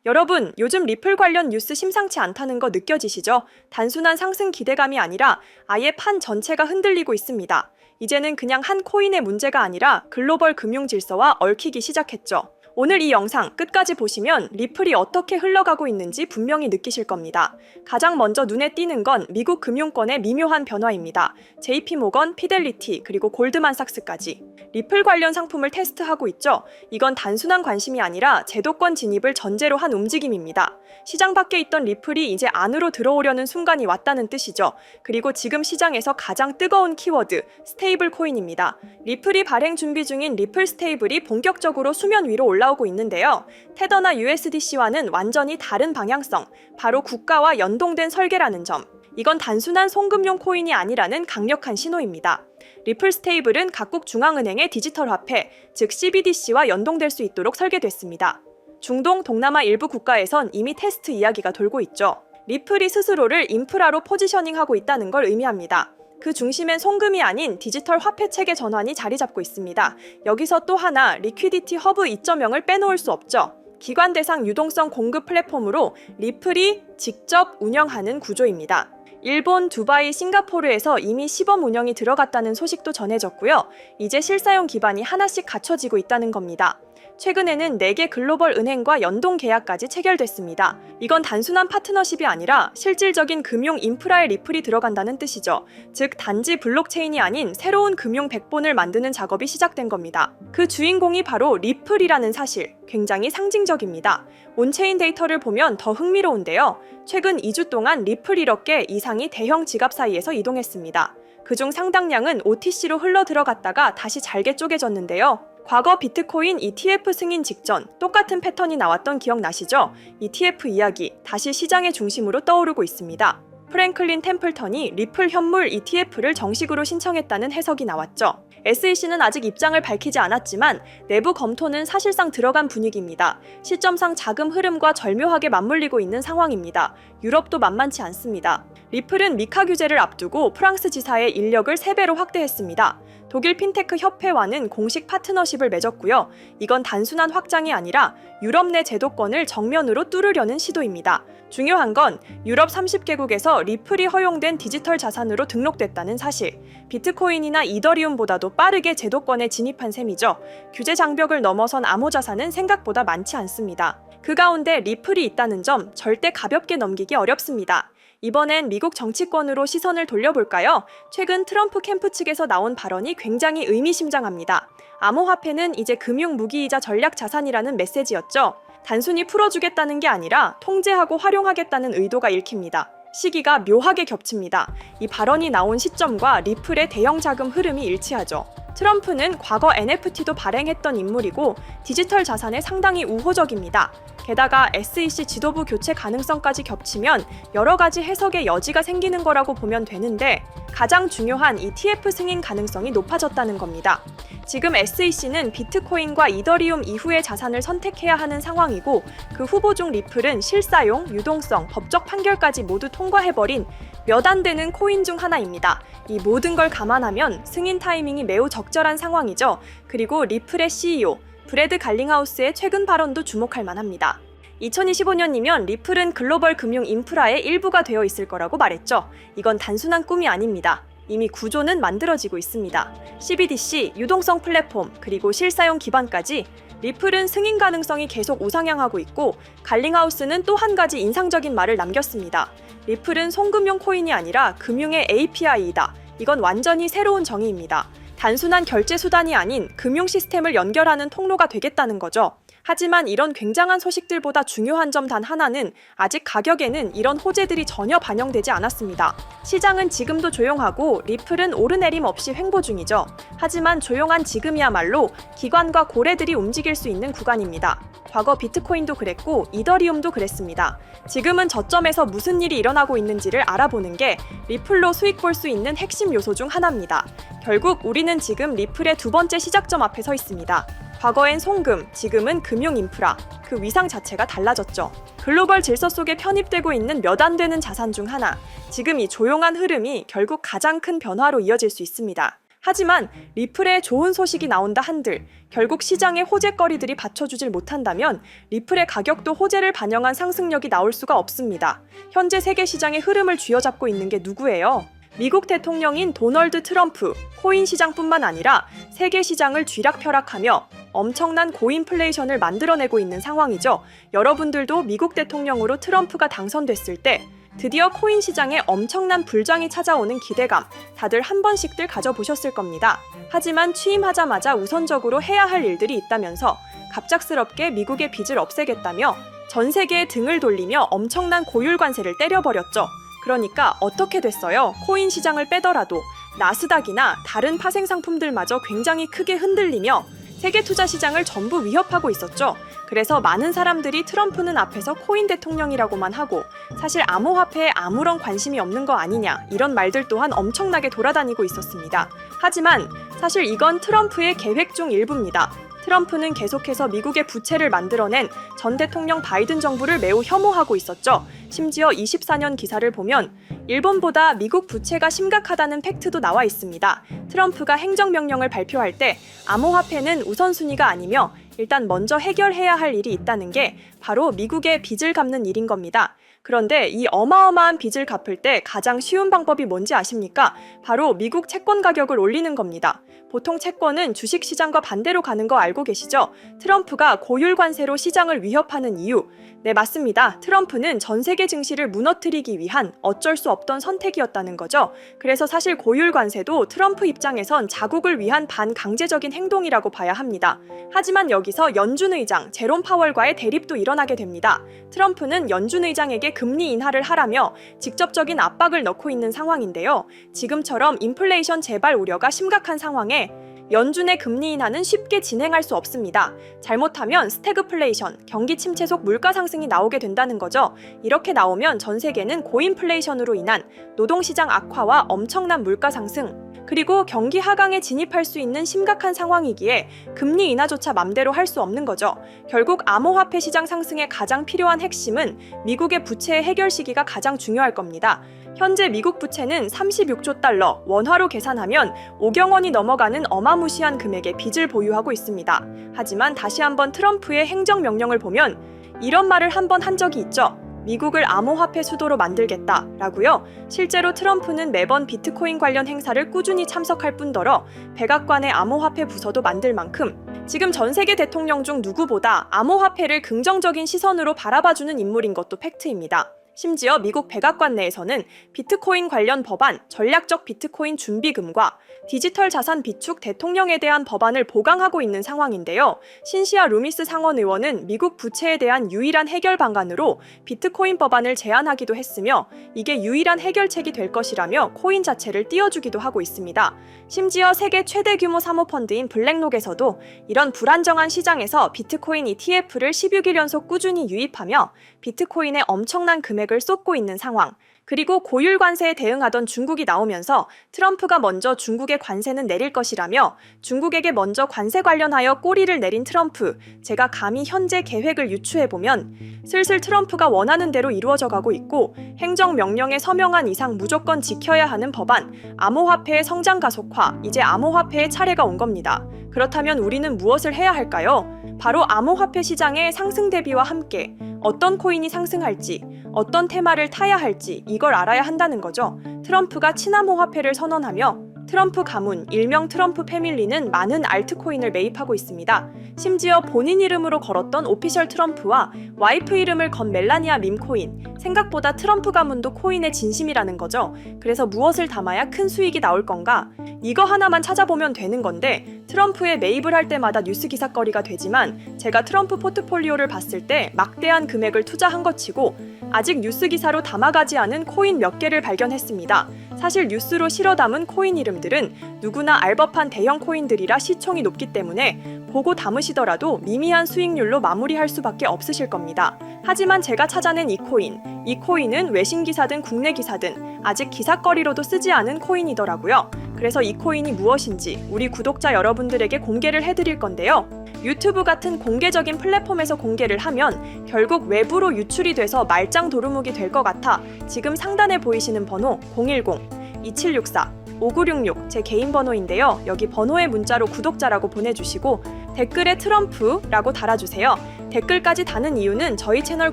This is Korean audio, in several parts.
여러분, 요즘 리플 관련 뉴스 심상치 않다는 거 느껴지시죠? 단순한 상승 기대감이 아니라 아예 판 전체가 흔들리고 있습니다. 이제는 그냥 한 코인의 문제가 아니라 글로벌 금융 질서와 얽히기 시작했죠. 오늘 이 영상 끝까지 보시면 리플이 어떻게 흘러가고 있는지 분명히 느끼실 겁니다. 가장 먼저 눈에 띄는 건 미국 금융권의 미묘한 변화입니다. JP모건, 피델리티, 그리고 골드만삭스까지 리플 관련 상품을 테스트하고 있죠. 이건 단순한 관심이 아니라 제도권 진입을 전제로 한 움직임입니다. 시장 밖에 있던 리플이 이제 안으로 들어오려는 순간이 왔다는 뜻이죠. 그리고 지금 시장에서 가장 뜨거운 키워드, 스테이블 코인입니다. 리플이 발행 준비 중인 리플 스테이블이 본격적으로 수면 위로 올라오고 있는데요. 테더나 USDC와는 완전히 다른 방향성, 바로 국가와 연동된 설계라는 점. 이건 단순한 송금용 코인이 아니라는 강력한 신호입니다. 리플 스테이블은 각국 중앙은행의 디지털 화폐, 즉 CBDC와 연동될 수 있도록 설계됐습니다. 중동, 동남아 일부 국가에선 이미 테스트 이야기가 돌고 있죠. 리플이 스스로를 인프라로 포지셔닝하고 있다는 걸 의미합니다. 그 중심엔 송금이 아닌 디지털 화폐 체계 전환이 자리 잡고 있습니다. 여기서 또 하나 리퀴디티 허브 2.0을 빼놓을 수 없죠. 기관 대상 유동성 공급 플랫폼으로 리플이 직접 운영하는 구조입니다. 일본, 두바이, 싱가포르에서 이미 시범 운영이 들어갔다는 소식도 전해졌고요. 이제 실사용 기반이 하나씩 갖춰지고 있다는 겁니다. 최근에는 4개 글로벌 은행과 연동 계약까지 체결됐습니다. 이건 단순한 파트너십이 아니라 실질적인 금융 인프라에 리플이 들어간다는 뜻이죠. 즉 단지 블록체인이 아닌 새로운 금융 백본을 만드는 작업이 시작된 겁니다. 그 주인공이 바로 리플이라는 사실, 굉장히 상징적입니다. 온체인 데이터를 보면 더 흥미로운데요. 최근 2주 동안 리플 1억 개 이상이 대형 지갑 사이에서 이동했습니다. 그중 상당량은 OTC로 흘러 들어갔다가 다시 잘게 쪼개졌는데요. 과거 비트코인 ETF 승인 직전 똑같은 패턴이 나왔던 기억나시죠? ETF 이야기 다시 시장의 중심으로 떠오르고 있습니다. 프랭클린 템플턴이 리플 현물 ETF를 정식으로 신청했다는 해석이 나왔죠. SEC는 아직 입장을 밝히지 않았지만 내부 검토는 사실상 들어간 분위기입니다. 시점상 자금 흐름과 절묘하게 맞물리고 있는 상황입니다. 유럽도 만만치 않습니다. 리플은 미카 규제를 앞두고 프랑스 지사의 인력을 3배로 확대했습니다. 독일 핀테크 협회와는 공식 파트너십을 맺었고요. 이건 단순한 확장이 아니라 유럽 내 제도권을 정면으로 뚫으려는 시도입니다. 중요한 건 유럽 30개국에서 리플이 허용된 디지털 자산으로 등록됐다는 사실. 비트코인이나 이더리움보다도 빠르게 제도권에 진입한 셈이죠. 규제 장벽을 넘어선 암호 자산은 생각보다 많지 않습니다. 그 가운데 리플이 있다는 점 절대 가볍게 넘기기 어렵습니다. 이번엔 미국 정치권으로 시선을 돌려볼까요? 최근 트럼프 캠프 측에서 나온 발언이 굉장히 의미심장합니다. 암호화폐는 이제 금융무기이자 전략자산이라는 메시지였죠. 단순히 풀어주겠다는 게 아니라 통제하고 활용하겠다는 의도가 읽힙니다. 시기가 묘하게 겹칩니다. 이 발언이 나온 시점과 리플의 대형 자금 흐름이 일치하죠. 트럼프는 과거 NFT도 발행했던 인물이고 디지털 자산에 상당히 우호적입니다. 게다가 SEC 지도부 교체 가능성까지 겹치면 여러 가지 해석의 여지가 생기는 거라고 보면 되는데 가장 중요한 ETF 승인 가능성이 높아졌다는 겁니다. 지금 SEC는 비트코인과 이더리움 이후의 자산을 선택해야 하는 상황이고 그 후보 중 리플은 실사용, 유동성, 법적 판결까지 모두 통과해버린 몇 안 되는 코인 중 하나입니다. 이 모든 걸 감안하면 승인 타이밍이 매우 적절한 상황이죠. 그리고 리플의 CEO, 브래드 갈링하우스의 최근 발언도 주목할 만합니다. 2025년이면 리플은 글로벌 금융 인프라의 일부가 되어 있을 거라고 말했죠. 이건 단순한 꿈이 아닙니다. 이미 구조는 만들어지고 있습니다. CBDC, 유동성 플랫폼, 그리고 실사용 기반까지 리플은 승인 가능성이 계속 우상향하고 있고 갈링하우스는 또 한 가지 인상적인 말을 남겼습니다. 리플은 송금용 코인이 아니라 금융의 API이다. 이건 완전히 새로운 정의입니다. 단순한 결제 수단이 아닌 금융 시스템을 연결하는 통로가 되겠다는 거죠. 하지만 이런 굉장한 소식들보다 중요한 점 단 하나는 아직 가격에는 이런 호재들이 전혀 반영되지 않았습니다. 시장은 지금도 조용하고 리플은 오르내림 없이 횡보 중이죠. 하지만 조용한 지금이야말로 기관과 고래들이 움직일 수 있는 구간입니다. 과거 비트코인도 그랬고 이더리움도 그랬습니다. 지금은 저점에서 무슨 일이 일어나고 있는지를 알아보는 게 리플로 수익 볼 수 있는 핵심 요소 중 하나입니다. 결국 우리는 지금 리플의 두 번째 시작점 앞에 서 있습니다. 과거엔 송금, 지금은 금융 인프라, 그 위상 자체가 달라졌죠. 글로벌 질서 속에 편입되고 있는 몇 안 되는 자산 중 하나, 지금 이 조용한 흐름이 결국 가장 큰 변화로 이어질 수 있습니다. 하지만 리플에 좋은 소식이 나온다 한들 결국 시장의 호재거리들이 받쳐주질 못한다면 리플의 가격도 호재를 반영한 상승력이 나올 수가 없습니다. 현재 세계 시장의 흐름을 쥐어잡고 있는 게 누구예요? 미국 대통령인 도널드 트럼프, 코인 시장뿐만 아니라 세계 시장을 쥐락펴락하며 엄청난 고인플레이션을 만들어내고 있는 상황이죠. 여러분들도 미국 대통령으로 트럼프가 당선됐을 때 드디어 코인 시장에 엄청난 불장이 찾아오는 기대감, 다들 한 번씩들 가져보셨을 겁니다. 하지만 취임하자마자 우선적으로 해야 할 일들이 있다면서 갑작스럽게 미국의 빚을 없애겠다며 전 세계에 등을 돌리며 엄청난 고율 관세를 때려버렸죠. 그러니까 어떻게 됐어요? 코인 시장을 빼더라도 나스닥이나 다른 파생 상품들마저 굉장히 크게 흔들리며 세계 투자 시장을 전부 위협하고 있었죠. 그래서 많은 사람들이 트럼프는 앞에서 코인 대통령이라고만 하고 사실 암호화폐에 아무런 관심이 없는 거 아니냐 이런 말들 또한 엄청나게 돌아다니고 있었습니다. 하지만 사실 이건 트럼프의 계획 중 일부입니다. 트럼프는 계속해서 미국의 부채를 만들어낸 전 대통령 바이든 정부를 매우 혐오하고 있었죠. 심지어 24년 기사를 보면 일본보다 미국 부채가 심각하다는 팩트도 나와 있습니다. 트럼프가 행정명령을 발표할 때 암호화폐는 우선순위가 아니며 일단 먼저 해결해야 할 일이 있다는 게 바로 미국의 빚을 갚는 일인 겁니다. 그런데 이 어마어마한 빚을 갚을 때 가장 쉬운 방법이 뭔지 아십니까? 바로 미국 채권 가격을 올리는 겁니다. 보통 채권은 주식시장과 반대로 가는 거 알고 계시죠? 트럼프가 고율 관세로 시장을 위협하는 이유. 네, 맞습니다. 트럼프는 전 세계 증시를 무너뜨리기 위한 어쩔 수 없던 선택이었다는 거죠. 그래서 사실 고율 관세도 트럼프 입장에선 자국을 위한 반강제적인 행동이라고 봐야 합니다. 하지만 여기서 연준 의장 제롬 파월과의 대립도 일어나게 됩니다. 트럼프는 연준 의장에게 금리 인하를 하라며 직접적인 압박을 넣고 있는 상황인데요. 지금처럼 인플레이션 재발 우려가 심각한 상황에 연준의 금리 인하는 쉽게 진행할 수 없습니다. 잘못하면 스태그플레이션, 경기 침체 속 물가 상승이 나오게 된다는 거죠. 이렇게 나오면 전 세계는 고인플레이션으로 인한 노동시장 악화와 엄청난 물가 상승, 그리고 경기 하강에 진입할 수 있는 심각한 상황이기에 금리 인하조차 맘대로 할 수 없는 거죠. 결국 암호화폐 시장 상승에 가장 필요한 핵심은 미국의 부채의 해결 시기가 가장 중요할 겁니다. 현재 미국 부채는 36조 달러, 원화로 계산하면 5경 원이 넘어가는 어마무시한 금액의 빚을 보유하고 있습니다. 하지만 다시 한번 트럼프의 행정명령을 보면 이런 말을 한번 한 적이 있죠. 미국을 암호화폐 수도로 만들겠다라고요. 실제로 트럼프는 매번 비트코인 관련 행사를 꾸준히 참석할 뿐더러 백악관의 암호화폐 부서도 만들 만큼 지금 전 세계 대통령 중 누구보다 암호화폐를 긍정적인 시선으로 바라봐주는 인물인 것도 팩트입니다. 심지어 미국 백악관 내에서는 비트코인 관련 법안, 전략적 비트코인 준비금과 디지털 자산 비축 대통령에 대한 법안을 보강하고 있는 상황인데요. 신시아 루미스 상원 의원은 미국 부채에 대한 유일한 해결 방안으로 비트코인 법안을 제안하기도 했으며 이게 유일한 해결책이 될 것이라며 코인 자체를 띄워주기도 하고 있습니다. 심지어 세계 최대 규모 사모펀드인 블랙록에서도 이런 불안정한 시장에서 비트코인 ETF를 16일 연속 꾸준히 유입하며 비트코인에 엄청난 금액을 쏟고 있는 상황. 그리고 고율 관세에 대응하던 중국이 나오면서 트럼프가 먼저 중국의 관세는 내릴 것이라며 중국에게 먼저 관세 관련하여 꼬리를 내린 트럼프, 제가 감히 현재 계획을 유추해보면 슬슬 트럼프가 원하는 대로 이루어져 가고 있고 행정명령에 서명한 이상 무조건 지켜야 하는 법안, 암호화폐의 성장 가속화, 이제 암호화폐의 차례가 온 겁니다. 그렇다면 우리는 무엇을 해야 할까요? 바로 암호화폐 시장의 상승 대비와 함께 어떤 코인이 상승할지, 어떤 테마를 타야 할지 이걸 알아야 한다는 거죠. 트럼프가 친암호화폐를 선언하며 트럼프 가문, 일명 트럼프 패밀리는 많은 알트코인을 매입하고 있습니다. 심지어 본인 이름으로 걸었던 오피셜 트럼프와 와이프 이름을 건 멜라니아 밈코인, 생각보다 트럼프 가문도 코인의 진심이라는 거죠. 그래서 무엇을 담아야 큰 수익이 나올 건가? 이거 하나만 찾아보면 되는 건데 트럼프에 매입을 할 때마다 뉴스 기사거리가 되지만 제가 트럼프 포트폴리오를 봤을 때 막대한 금액을 투자한 것 치고 아직 뉴스 기사로 담아가지 않은 코인 몇 개를 발견했습니다. 사실 뉴스로 실어 담은 코인 이름들은 누구나 알 법한 대형 코인들이라 시총이 높기 때문에 보고 담으시더라도 미미한 수익률로 마무리할 수밖에 없으실 겁니다. 하지만 제가 찾아낸 이 코인은 외신 기사든 국내 기사든 아직 기사거리로도 쓰지 않은 코인이더라고요. 그래서 이 코인이 무엇인지 우리 구독자 여러분들에게 공개를 해드릴 건데요. 유튜브 같은 공개적인 플랫폼에서 공개를 하면 결국 외부로 유출이 돼서 말짱 도루묵이 될 것 같아 지금 상단에 보이시는 번호 010-2764 5966 제 개인 번호인데요. 여기 번호에 문자로 구독자라고 보내주시고 댓글에 트럼프라고 달아주세요. 댓글까지 다는 이유는 저희 채널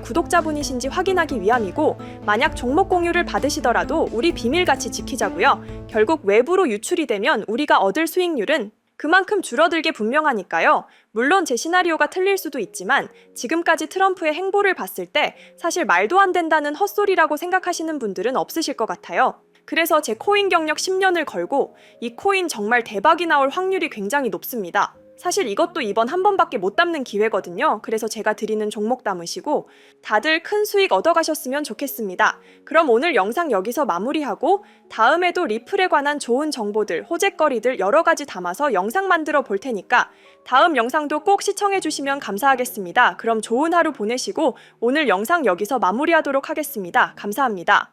구독자분이신지 확인하기 위함이고 만약 종목 공유를 받으시더라도 우리 비밀같이 지키자고요. 결국 외부로 유출이 되면 우리가 얻을 수익률은 그만큼 줄어들게 분명하니까요. 물론 제 시나리오가 틀릴 수도 있지만 지금까지 트럼프의 행보를 봤을 때 사실 말도 안 된다는 헛소리라고 생각하시는 분들은 없으실 것 같아요. 그래서 제 코인 경력 10년을 걸고 이 코인 정말 대박이 나올 확률이 굉장히 높습니다. 사실 이것도 이번 한 번밖에 못 담는 기회거든요. 그래서 제가 드리는 종목 담으시고 다들 큰 수익 얻어가셨으면 좋겠습니다. 그럼 오늘 영상 여기서 마무리하고 다음에도 리플에 관한 좋은 정보들, 호재거리들 여러 가지 담아서 영상 만들어 볼 테니까 다음 영상도 꼭 시청해 주시면 감사하겠습니다. 그럼 좋은 하루 보내시고 오늘 영상 여기서 마무리하도록 하겠습니다. 감사합니다.